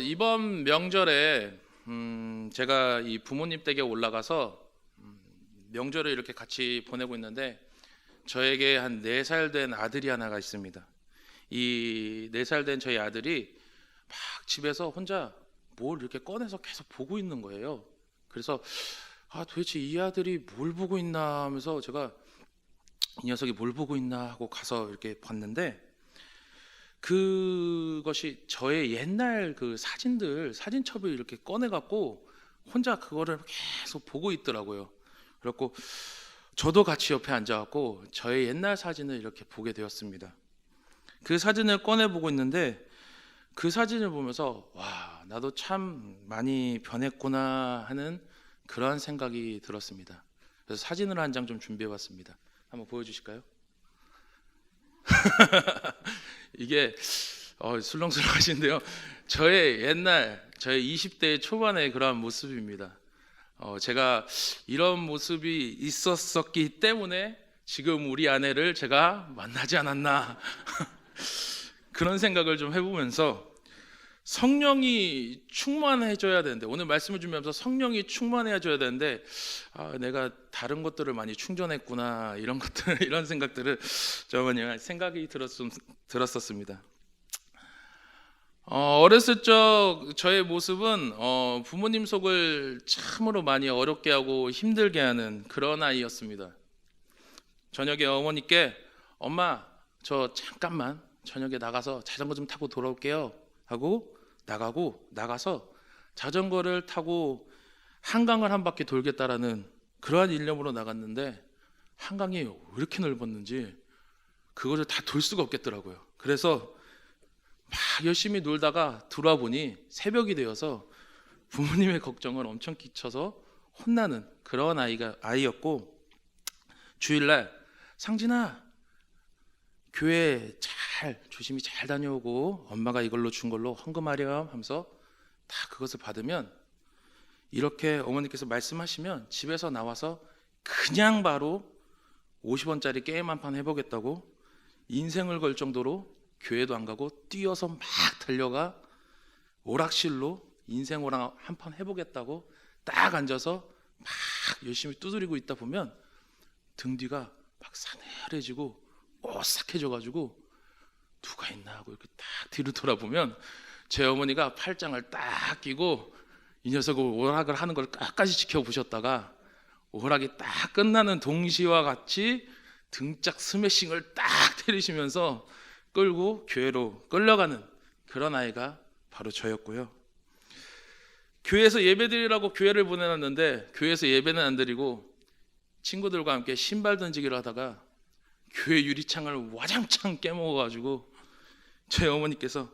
이번 명절에 제가 이 부모님 댁에 올라가서 명절을 이렇게 같이 보내고 있는데 저에게 한 4살 된 아들이 하나가 있습니다. 이 4살 된 저희 아들이 막 집에서 혼자 뭘 이렇게 꺼내서 계속 보고 있는 거예요. 그래서 도대체 이 아들이 뭘 보고 있나 하면서 제가 이 녀석이 뭘 보고 있나 하고 가서 이렇게 봤는데 그것이 저의 옛날 그 사진들 사진첩을 이렇게 꺼내 갖고 혼자 그거를 계속 보고 있더라고요. 그래갖고 저도 같이 옆에 앉아 갖고 저의 옛날 사진을 이렇게 보게 되었습니다. 그 사진을 꺼내 보고 있는데 그 사진을 보면서 와, 나도 참 많이 변했구나 하는 그러한 생각이 들었습니다. 그래서 사진을 한 장 좀 준비해 봤습니다. 한번 보여 주실까요? 이게 술렁술렁하신데요. 저의 20대 초반의 그러한 모습입니다. 제가 이런 모습이 있었었기 때문에 지금 우리 아내를 제가 만나지 않았나 그런 생각을 좀 해보면서 성령이 충만해져야 되는데, 오늘 말씀을 준비하면서 성령이 충만해져야 되는데 내가 다른 것들을 많이 충전했구나 이런 것들 이런 생각들을 좀 생각이 들었었습니다. 어렸을 적 저의 모습은 부모님 속을 참으로 많이 어렵게 하고 힘들게 하는 그런 아이였습니다. 저녁에 어머니께 엄마 저 잠깐만 저녁에 나가서 자전거 좀 타고 돌아올게요 하고 나가서 자전거를 타고 한강을 한 바퀴 돌겠다라는 그러한 일념으로 나갔는데 한강이 왜 이렇게 넓었는지 그거를 다 돌 수가 없겠더라고요. 그래서 막 열심히 놀다가 들어와 보니 새벽이 되어서 부모님의 걱정을 엄청 끼쳐서 혼나는 그런 아이였고, 주일날 상진아 교회 조심히 잘 다녀오고 엄마가 이걸로 준 걸로 헌금하렴 하면서 다 그것을 받으면 이렇게 어머니께서 말씀하시면 집에서 나와서 그냥 바로 50원짜리 게임 한 판 해보겠다고 인생을 걸 정도로 교회도 안 가고 뛰어서 막 달려가 오락실로 인생 오락 한 판 해보겠다고 딱 앉아서 막 열심히 두드리고 있다 보면 등 뒤가 막 사늘해지고 오싹해져가지고 누가 있나 하고 이렇게 딱 뒤로 돌아보면 제 어머니가 팔짱을 딱 끼고 이 녀석을 오락을 하는 걸 끝까지 지켜보셨다가 오락이 딱 끝나는 동시와 같이 등짝 스매싱을 딱 때리시면서 끌고 교회로 끌려가는 그런 아이가 바로 저였고요. 교회에서 예배드리라고 교회를 보내놨는데 교회에서 예배는 안 드리고 친구들과 함께 신발 던지기를 하다가 교회 유리창을 와장창 깨먹어가지고 제 어머니께서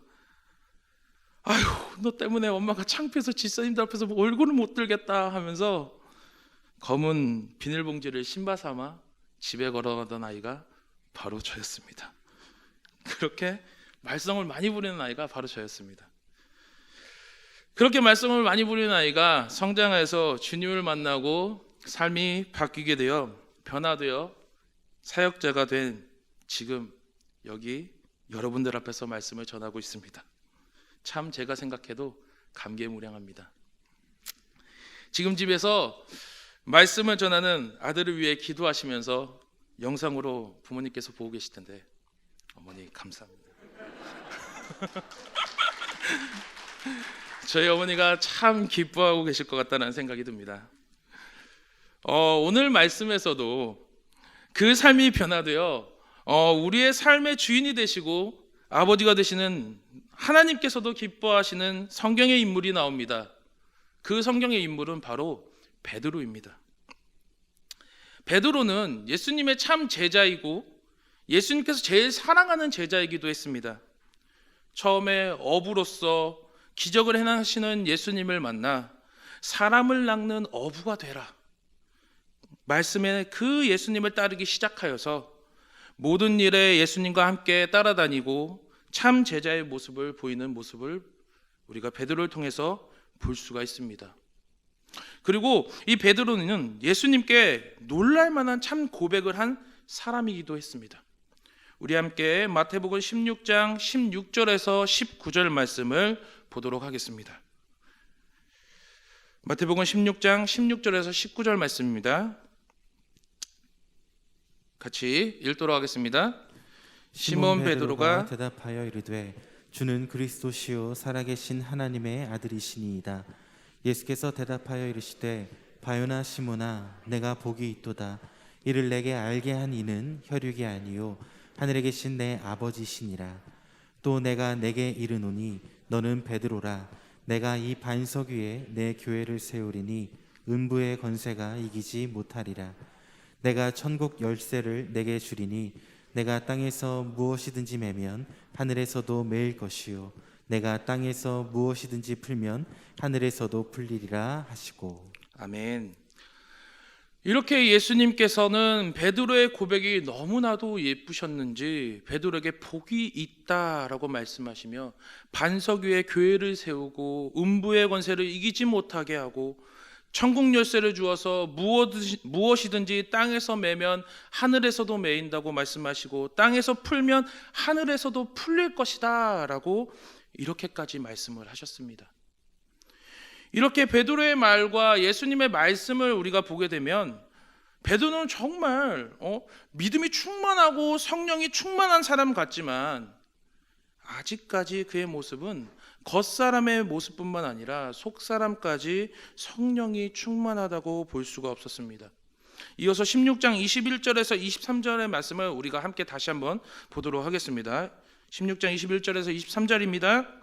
아유 너 때문에 엄마가 창피해서 집사님들 앞에서 얼굴을 못 들겠다 하면서 검은 비닐봉지를 신발 삼아 집에 걸어가던 아이가 바로 저였습니다. 그렇게 말썽을 많이 부리는 아이가 바로 저였습니다. 그렇게 말썽을 많이 부리는 아이가 성장해서 주님을 만나고 삶이 바뀌게 되어 변화되어 사역자가 된 지금 여기 여러분들 앞에서 말씀을 전하고 있습니다. 참 제가 생각해도 감개무량합니다. 지금 집에서 말씀을 전하는 아들을 위해 기도하시면서 영상으로 부모님께서 보고 계실 텐데 어머니 감사합니다. 저희 어머니가 참 기뻐하고 계실 것 같다는 생각이 듭니다. 오늘 말씀에서도 그 삶이 변화되어 우리의 삶의 주인이 되시고 아버지가 되시는 하나님께서도 기뻐하시는 성경의 인물이 나옵니다. 그 성경의 인물은 바로 베드로입니다. 베드로는 예수님의 참 제자이고 예수님께서 제일 사랑하는 제자이기도 했습니다. 처음에 어부로서 기적을 행하시는 예수님을 만나 사람을 낚는 어부가 되라 말씀에 그 예수님을 따르기 시작하여서 모든 일에 예수님과 함께 따라다니고 참 제자의 모습을 보이는 모습을 우리가 베드로를 통해서 볼 수가 있습니다. 그리고 이 베드로는 예수님께 놀랄 만한 참 고백을 한 사람이기도 했습니다. 우리 함께 마태복음 16장 16절에서 19절 말씀을 보도록 하겠습니다. 마태복음 16장 16절에서 19절 말씀입니다. 같이 읽도록 하겠습니다. 시몬 베드로가 대답하여 이르되 주는 그리스도시요 살아계신 하나님의 아들이시니이다. 예수께서 대답하여 이르시되 바요나 시몬아 내가 복이 있도다. 이를 내게 알게 한 이는 혈육이 아니요 하늘에 계신 내 아버지시니라. 또 내가 내게 이르노니 너는 베드로라. 내가 이 반석 위에 내 교회를 세우리니 음부의 권세가 이기지 못하리라. 내가 천국 열쇠를 내게 주리니 내가 땅에서 무엇이든지 매면 하늘에서도 매일 것이요 내가 땅에서 무엇이든지 풀면 하늘에서도 풀리리라 하시고. 아멘. 이렇게 예수님께서는 베드로의 고백이 너무나도 예쁘셨는지 베드로에게 복이 있다라고 말씀하시며 반석 위에 교회를 세우고 음부의 권세를 이기지 못하게 하고 천국 열쇠를 주어서 무엇이든지 땅에서 매면 하늘에서도 매인다고 말씀하시고 땅에서 풀면 하늘에서도 풀릴 것이다 라고 이렇게까지 말씀을 하셨습니다. 이렇게 베드로의 말과 예수님의 말씀을 우리가 보게 되면 베드로는 정말 믿음이 충만하고 성령이 충만한 사람 같지만 아직까지 그의 모습은 겉사람의 모습뿐만 아니라 속사람까지 성령이 충만하다고 볼 수가 없었습니다. 이어서 16장 21절에서 23절의 말씀을 우리가 함께 다시 한번 보도록 하겠습니다. 16장 21절에서 23절입니다.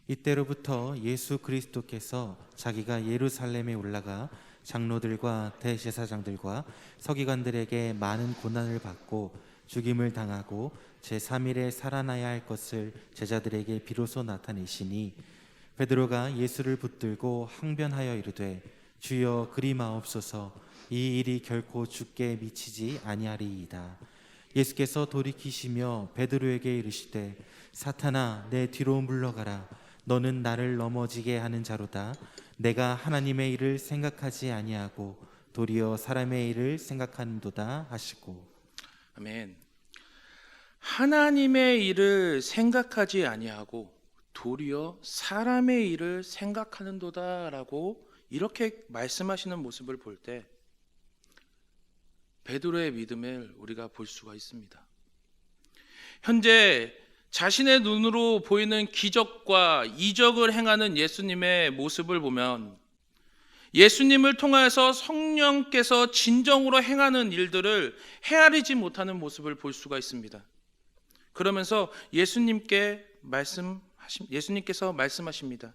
이때로부터 예수 그리스도께서 자기가 예루살렘에 올라가 장로들과 대제사장들과 서기관들에게 많은 고난을 받고 죽임을 당하고 제3일에 살아나야 할 것을 제자들에게 비로소 나타내시니 베드로가 예수를 붙들고 항변하여 이르되 주여 그리 마옵소서 이 일이 결코 주께 미치지 아니하리이다. 예수께서 돌이키시며 베드로에게 이르시되 사탄아 내 뒤로 물러가라. 너는 나를 넘어지게 하는 자로다. 내가 하나님의 일을 생각하지 아니하고 도리어 사람의 일을 생각하는도다 하시고. 아멘. 하나님의 일을 생각하지 아니하고 도리어 사람의 일을 생각하는도다라고 이렇게 말씀하시는 모습을 볼 때 베드로의 믿음을 우리가 볼 수가 있습니다. 현재 자신의 눈으로 보이는 기적과 이적을 행하는 예수님의 모습을 보면 예수님을 통하여서 성령께서 진정으로 행하는 일들을 헤아리지 못하는 모습을 볼 수가 있습니다. 그러면서 예수님께서 말씀하십니다.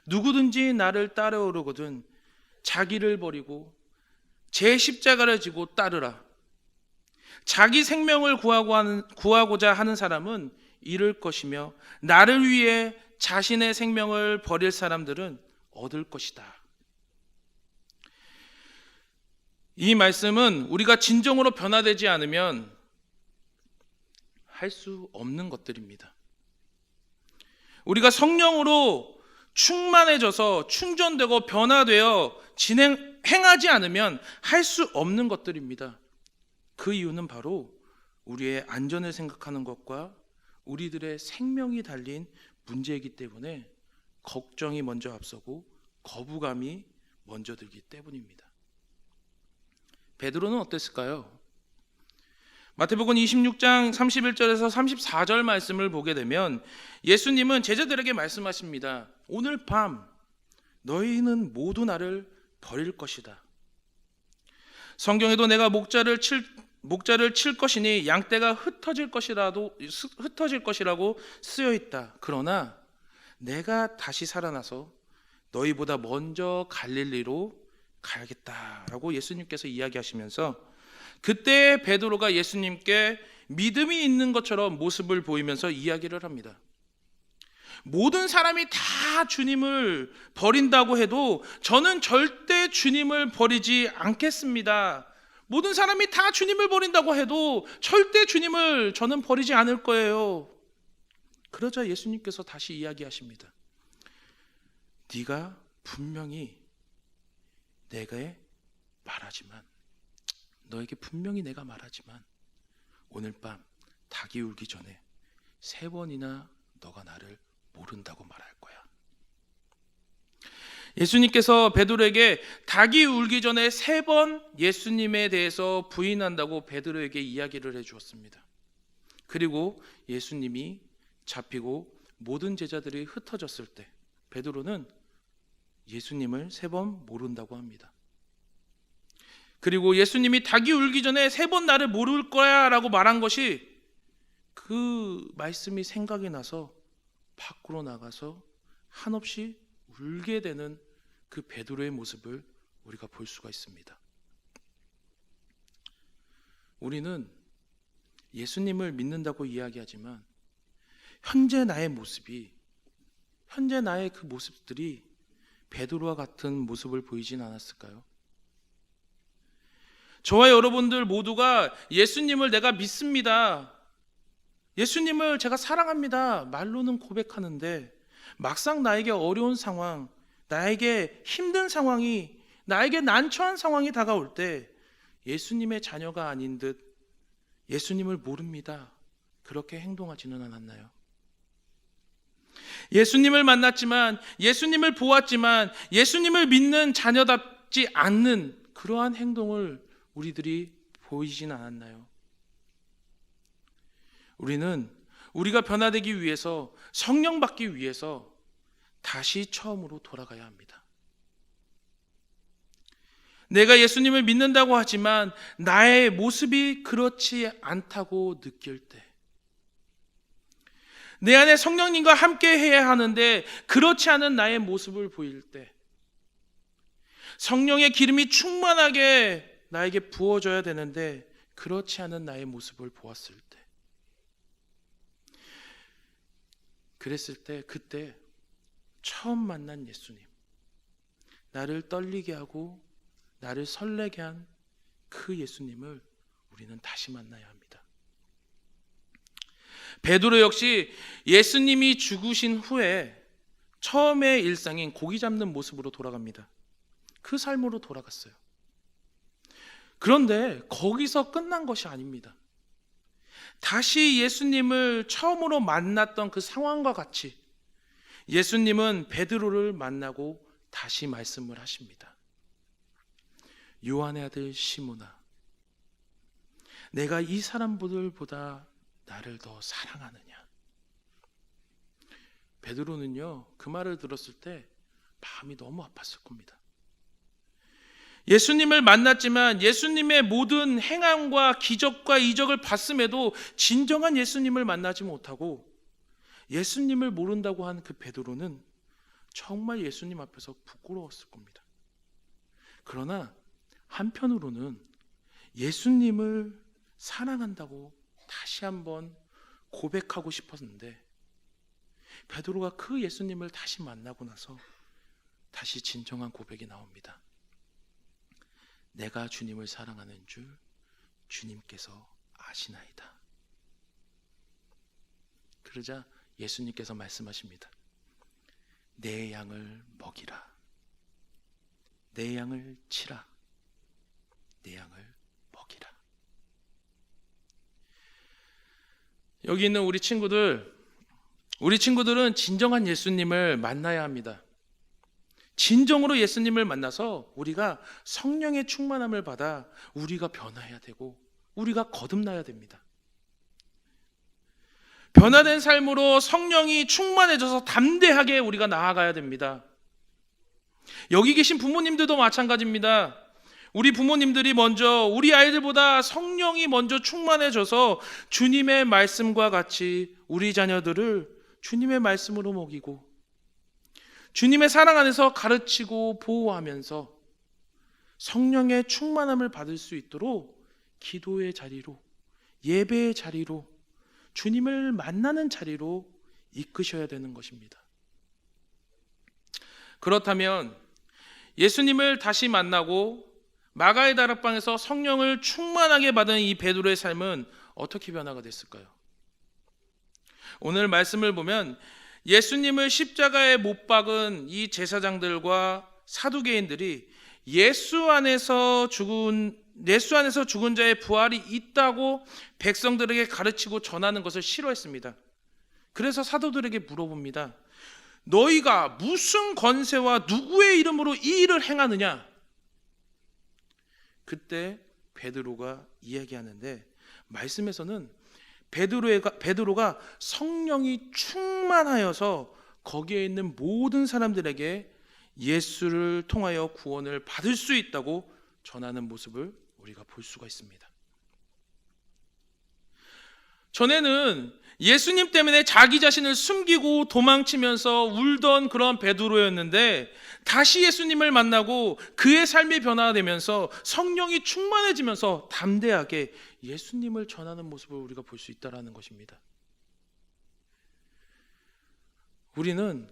누구든지 나를 따라오려거든 자기를 버리고 제 십자가를 지고 따르라. 자기 생명을 구하고자 하는 사람은 잃을 것이며 나를 위해 자신의 생명을 버릴 사람들은 얻을 것이다. 이 말씀은 우리가 진정으로 변화되지 않으면 할 수 없는 것들입니다. 우리가 성령으로 충만해져서 충전되고 변화되어 행하지 않으면 할 수 없는 것들입니다. 그 이유는 바로 우리의 안전을 생각하는 것과 우리들의 생명이 달린 문제이기 때문에 걱정이 먼저 앞서고 거부감이 먼저 들기 때문입니다. 베드로는 어땠을까요? 마태복음 26장 31절에서 34절 말씀을 보게 되면 예수님은 제자들에게 말씀하십니다. 오늘 밤 너희는 모두 나를 버릴 것이다. 성경에도 내가 목자를 칠 것이니 양떼가 흩어질 것이라고 쓰여 있다. 그러나 내가 다시 살아나서 너희보다 먼저 갈릴리로 가야겠다라고 예수님께서 이야기하시면서 그때 베드로가 예수님께 믿음이 있는 것처럼 모습을 보이면서 이야기를 합니다. 모든 사람이 다 주님을 버린다고 해도 저는 절대 주님을 버리지 않겠습니다. 모든 사람이 다 주님을 버린다고 해도 절대 주님을 저는 버리지 않을 거예요. 그러자 예수님께서 다시 이야기하십니다. 네가 분명히 너에게 분명히 내가 말하지만 오늘 밤 닭이 울기 전에 3번이나 너가 나를 모른다고 말할 거야. 예수님께서 베드로에게 닭이 울기 전에 3번 예수님에 대해서 부인한다고 베드로에게 이야기를 해주었습니다. 그리고 예수님이 잡히고 모든 제자들이 흩어졌을 때 베드로는 예수님을 3번 모른다고 합니다. 그리고 예수님이 닭이 울기 전에 3번 나를 모를 거야 라고 말한 것이 그 말씀이 생각이 나서 밖으로 나가서 한없이 울게 되는 그 베드로의 모습을 우리가 볼 수가 있습니다. 우리는 예수님을 믿는다고 이야기하지만 현재 나의 모습이, 현재 나의 그 모습들이 베드로와 같은 모습을 보이진 않았을까요? 저와 여러분들 모두가 예수님을 내가 믿습니다, 예수님을 제가 사랑합니다 말로는 고백하는데 막상 나에게 어려운 상황, 나에게 힘든 상황이, 나에게 난처한 상황이 다가올 때 예수님의 자녀가 아닌 듯 예수님을 모릅니다 그렇게 행동하지는 않았나요? 예수님을 만났지만, 예수님을 보았지만 예수님을 믿는 자녀답지 않는 그러한 행동을 우리들이 보이진 않았나요? 우리는 우리가 변화되기 위해서, 성령 받기 위해서 다시 처음으로 돌아가야 합니다. 내가 예수님을 믿는다고 하지만 나의 모습이 그렇지 않다고 느낄 때, 내 안에 성령님과 함께 해야 하는데 그렇지 않은 나의 모습을 보일 때, 성령의 기름이 충만하게 나에게 부어져야 되는데 그렇지 않은 나의 모습을 보았을 때, 그랬을 때, 그때 처음 만난 예수님, 나를 떨리게 하고 나를 설레게 한 그 예수님을 우리는 다시 만나야 합니다. 베드로 역시 예수님이 죽으신 후에 처음의 일상인 고기 잡는 모습으로 돌아갑니다. 그 삶으로 돌아갔어요. 그런데 거기서 끝난 것이 아닙니다. 다시 예수님을 처음으로 만났던 그 상황과 같이 예수님은 베드로를 만나고 다시 말씀을 하십니다. 요한의 아들 시몬아, 내가 이 사람들보다 나를 더 사랑하느냐? 베드로는요, 그 말을 들었을 때 마음이 너무 아팠을 겁니다. 예수님을 만났지만 예수님의 모든 행함과 기적과 이적을 봤음에도 진정한 예수님을 만나지 못하고 예수님을 모른다고 한 그 베드로는 정말 예수님 앞에서 부끄러웠을 겁니다. 그러나 한편으로는 예수님을 사랑한다고 다시 한번 고백하고 싶었는데 베드로가 그 예수님을 다시 만나고 나서 다시 진정한 고백이 나옵니다. 내가 주님을 사랑하는 줄 주님께서 아시나이다. 그러자 예수님께서 말씀하십니다. 내 양을 먹이라. 내 양을 치라. 내 양을 먹이라. 여기 있는 우리 친구들은 진정한 예수님을 만나야 합니다. 진정으로 예수님을 만나서 우리가 성령의 충만함을 받아 우리가 변화해야 되고 우리가 거듭나야 됩니다. 변화된 삶으로 성령이 충만해져서 담대하게 우리가 나아가야 됩니다. 여기 계신 부모님들도 마찬가지입니다. 우리 부모님들이 먼저 우리 아이들보다 성령이 먼저 충만해져서 주님의 말씀과 같이 우리 자녀들을 주님의 말씀으로 먹이고 주님의 사랑 안에서 가르치고 보호하면서 성령의 충만함을 받을 수 있도록 기도의 자리로, 예배의 자리로, 주님을 만나는 자리로 이끄셔야 되는 것입니다. 그렇다면 예수님을 다시 만나고 마가의 다락방에서 성령을 충만하게 받은 이 베드로의 삶은 어떻게 변화가 됐을까요? 오늘 말씀을 보면 예수님을 십자가에 못 박은 이 제사장들과 사두개인들이 예수 안에서 죽은 예수 안에서 죽은 자의 부활이 있다고 백성들에게 가르치고 전하는 것을 싫어했습니다. 그래서 사도들에게 물어봅니다. 너희가 무슨 권세와 누구의 이름으로 이 일을 행하느냐? 그때 베드로가 이야기하는데, 말씀에서는 베드로가 성령이 충만하여서 거기에 있는 모든 사람들에게 예수를 통하여 구원을 받을 수 있다고 전하는 모습을 우리가 볼 수가 있습니다. 전에는 예수님 때문에 자기 자신을 숨기고 도망치면서 울던 그런 베드로였는데, 다시 예수님을 만나고 그의 삶이 변화되면서 성령이 충만해지면서 담대하게 예수님을 전하는 모습을 우리가 볼 수 있다는 것입니다. 우리는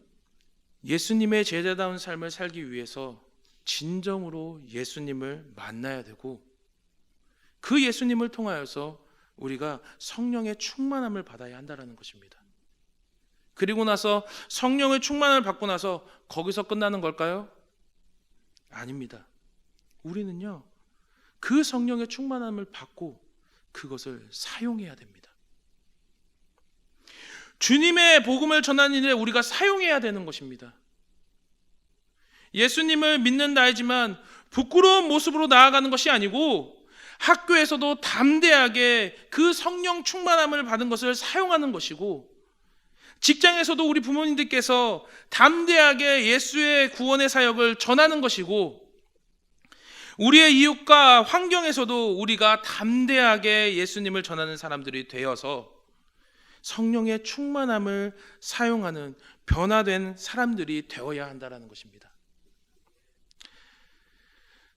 예수님의 제자다운 삶을 살기 위해서 진정으로 예수님을 만나야 되고, 그 예수님을 통하여서 우리가 성령의 충만함을 받아야 한다는 것입니다. 그리고 나서 성령의 충만함을 받고 나서 거기서 끝나는 걸까요? 아닙니다. 우리는요, 그 성령의 충만함을 받고 그것을 사용해야 됩니다. 주님의 복음을 전하는 일에 우리가 사용해야 되는 것입니다. 예수님을 믿는 나이지만 부끄러운 모습으로 나아가는 것이 아니고, 학교에서도 담대하게 그 성령 충만함을 받은 것을 사용하는 것이고, 직장에서도 우리 부모님들께서 담대하게 예수의 구원의 사역을 전하는 것이고, 우리의 이웃과 환경에서도 우리가 담대하게 예수님을 전하는 사람들이 되어서 성령의 충만함을 사용하는 변화된 사람들이 되어야 한다는 것입니다.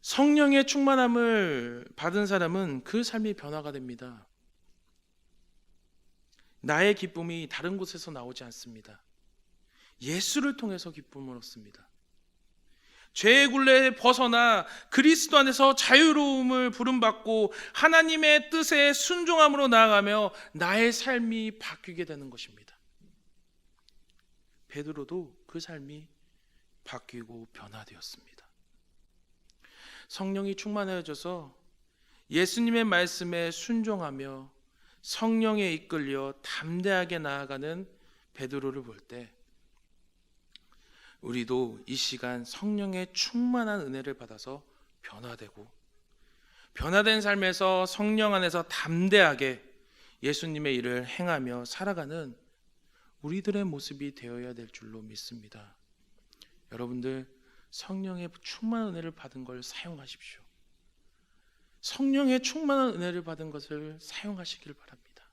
성령의 충만함을 받은 사람은 그 삶이 변화가 됩니다. 나의 기쁨이 다른 곳에서 나오지 않습니다. 예수를 통해서 기쁨을 얻습니다. 죄의 굴레에 벗어나 그리스도 안에서 자유로움을 부름받고 하나님의 뜻에 순종함으로 나아가며 나의 삶이 바뀌게 되는 것입니다. 베드로도 그 삶이 바뀌고 변화되었습니다. 성령이 충만해져서 예수님의 말씀에 순종하며 성령에 이끌려 담대하게 나아가는 베드로를 볼 때, 우리도 이 시간 성령의 충만한 은혜를 받아서 변화되고, 변화된 삶에서 성령 안에서 담대하게 예수님의 일을 행하며 살아가는 우리들의 모습이 되어야 될 줄로 믿습니다. 여러분들, 성령의 충만한 은혜를 받은 걸 사용하십시오. 성령의 충만한 은혜를 받은 것을 사용하시길 바랍니다.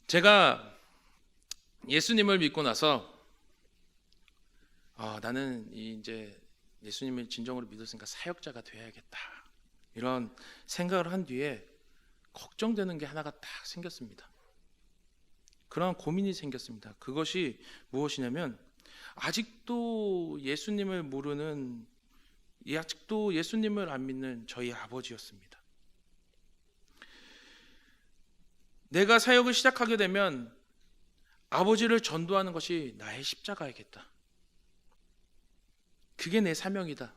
제가 예수님을 믿고 나서 나는 이제 예수님을 진정으로 믿었으니까 사역자가 되어야겠다, 이런 생각을 한 뒤에 걱정되는 게 하나가 딱 생겼습니다. 그런 고민이 생겼습니다. 그것이 무엇이냐면, 아직도 예수님을 모르는, 아직도 예수님을 안 믿는 저희 아버지였습니다. 내가 사역을 시작하게 되면 아버지를 전도하는 것이 나의 십자가이겠다, 그게 내 사명이다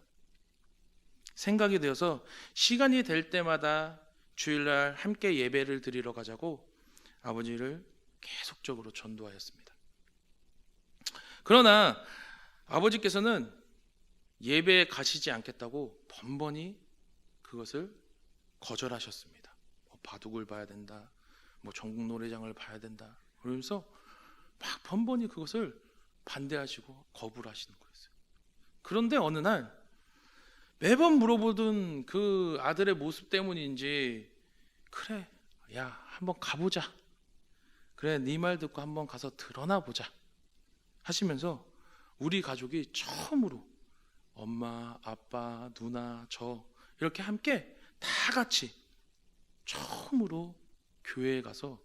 생각이 되어서 시간이 될 때마다 주일날 함께 예배를 드리러 가자고 아버지를 계속적으로 전도하였습니다. 그러나 아버지께서는 예배에 가시지 않겠다고 번번이 그것을 거절하셨습니다. 바둑을 봐야 된다, 전국 노래장을 봐야 된다, 그러면서 막 번번이 그것을 반대하시고 거부를 하시는 거였어요. 그런데 어느 날 매번 물어보던 그 아들의 모습 때문인지, 그래, 야, 한번 가보자, 그래, 네 말 듣고 한번 가서 드러나 보자 하시면서 우리 가족이 처음으로 엄마, 아빠, 누나, 저 이렇게 함께 다 같이 처음으로 교회에 가서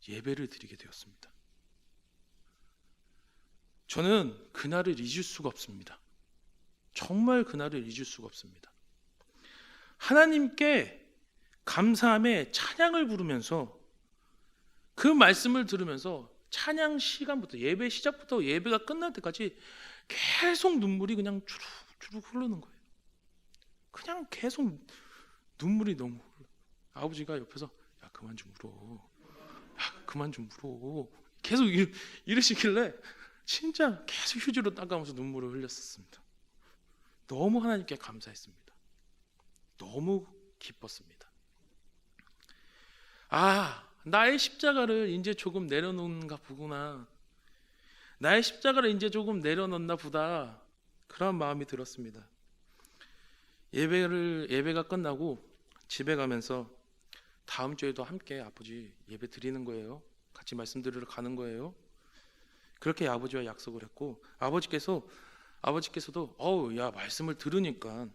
예배를 드리게 되었습니다. 저는 그날을 잊을 수가 없습니다. 정말 그날을 잊을 수가 없습니다. 하나님께 감사함에 찬양을 부르면서 그 말씀을 들으면서 찬양 시간부터, 예배 시작부터 예배가 끝날 때까지 계속 눈물이 그냥 주룩주룩 흐르는 거예요. 그냥 계속 눈물이 너무 흘러. 아버지가 옆에서 야 그만 좀 울어, 야 그만 좀 울어 계속 이러시길래 진짜 계속 휴지로 닦아가면서 눈물을 흘렸었습니다. 너무 하나님께 감사했습니다. 너무 기뻤습니다. 아, 나의 십자가를 이제 조금 내려놓는가 보구나, 나의 십자가를 이제 조금 내려놓나 보다, 그런 마음이 들었습니다. 예배가 끝나고 집에 가면서 다음 주에도 함께 아버지 예배 드리는 거예요, 같이 말씀 들으러 가는 거예요, 그렇게 아버지와 약속을 했고, 아버지께서도 어우 야 말씀을 들으니까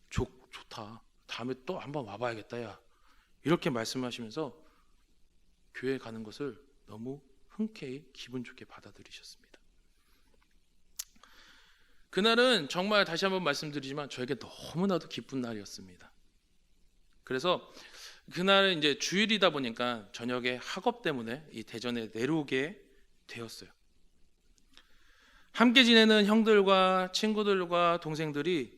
좋다, 다음에 또 한번 와봐야겠다 야, 이렇게 말씀하시면서 교회 가는 것을 너무 흔쾌히 기분 좋게 받아들이셨습니다. 그날은 정말 다시 한번 말씀드리지만 저에게 너무나도 기쁜 날이었습니다. 그래서 그날은 이제 주일이다 보니까 저녁에 학업 때문에 이 대전에 내려오게 되었어요. 함께 지내는 형들과 친구들과 동생들에게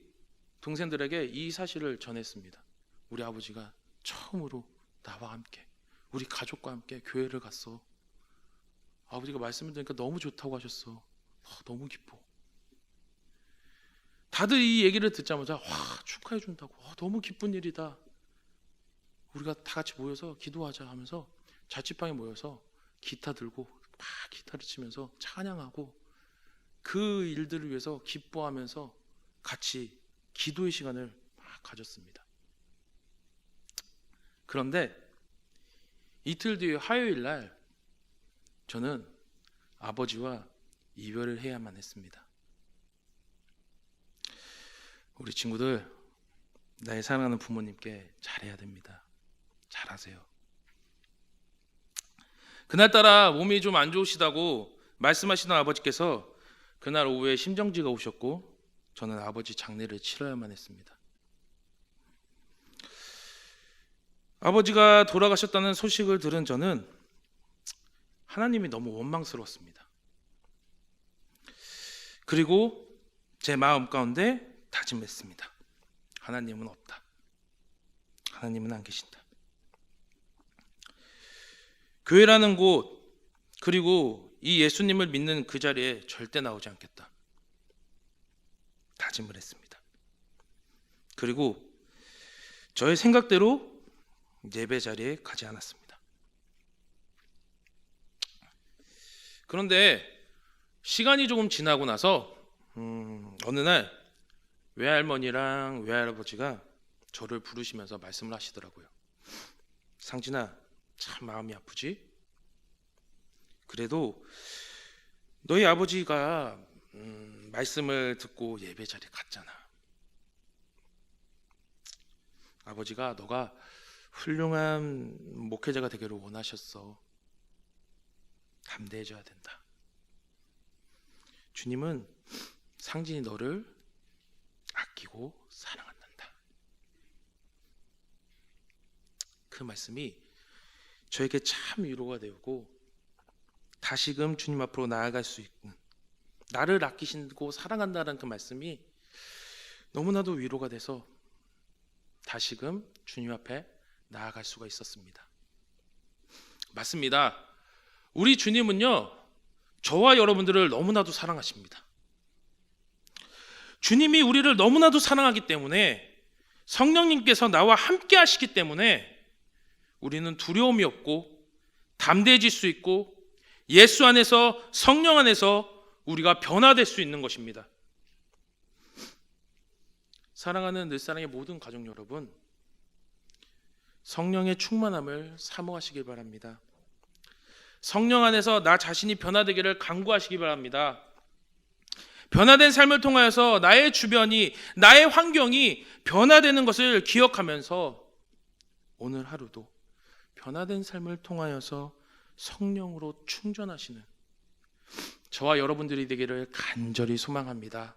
이 사실을 전했습니다. 우리 아버지가 처음으로 나와 함께, 우리 가족과 함께 교회를 갔어. 아버지가 말씀을 들으니까 너무 좋다고 하셨어. 너무 기뻐. 다들 이 얘기를 듣자마자 와 축하해 준다고, 너무 기쁜 일이다, 우리가 다 같이 모여서 기도하자 하면서 자취방에 모여서 기타 들고 막 기타를 치면서 찬양하고 그 일들을 위해서 기뻐하면서 같이 기도의 시간을 막 가졌습니다. 그런데 이틀 뒤에 화요일 날 저는 아버지와 이별을 해야만 했습니다. 우리 친구들, 나의 사랑하는 부모님께 잘해야 됩니다. 잘하세요. 그날따라 몸이 좀 안 좋으시다고 말씀하시던 아버지께서 그날 오후에 심정지가 오셨고 저는 아버지 장례를 치러야만 했습니다. 아버지가 돌아가셨다는 소식을 들은 저는 하나님이 너무 원망스러웠습니다. 그리고 제 마음 가운데 다짐했습니다. 하나님은 없다. 하나님은 안 계신다. 교회라는 곳, 그리고 이 예수님을 믿는 그 자리에 절대 나오지 않겠다. 다짐을 했습니다. 그리고 저의 생각대로 예배 자리에 가지 않았습니다. 그런데 시간이 조금 지나고 나서 어느 날 외할머니랑 외할아버지가 저를 부르시면서 말씀을 하시더라고요. 상진아, 참 마음이 아프지? 그래도 너희 아버지가 말씀을 듣고 예배 자리에 갔잖아. 아버지가 너가 훌륭한 목회자가 되기를 원하셨어. 담대해져야 된다. 주님은 상진이 너를 아끼고 사랑한다. 그 말씀이 저에게 참 위로가 되었고, 다시금 주님 앞으로 나아갈 수 있고, 나를 아끼시고 사랑한다는 그 말씀이 너무나도 위로가 돼서 다시금 주님 앞에 나아갈 수가 있었습니다. 맞습니다. 우리 주님은요, 저와 여러분들을 너무나도 사랑하십니다. 주님이 우리를 너무나도 사랑하기 때문에, 성령님께서 나와 함께 하시기 때문에 우리는 두려움이 없고 담대해질 수 있고 예수 안에서, 성령 안에서 우리가 변화될 수 있는 것입니다. 사랑하는 늘사랑의 모든 가족 여러분, 성령의 충만함을 사모하시길 바랍니다. 성령 안에서 나 자신이 변화되기를 간구하시기 바랍니다. 변화된 삶을 통하여서 나의 주변이, 나의 환경이 변화되는 것을 기억하면서 오늘 하루도 변화된 삶을 통하여서 성령으로 충전하시는 저와 여러분들이 되기를 간절히 소망합니다.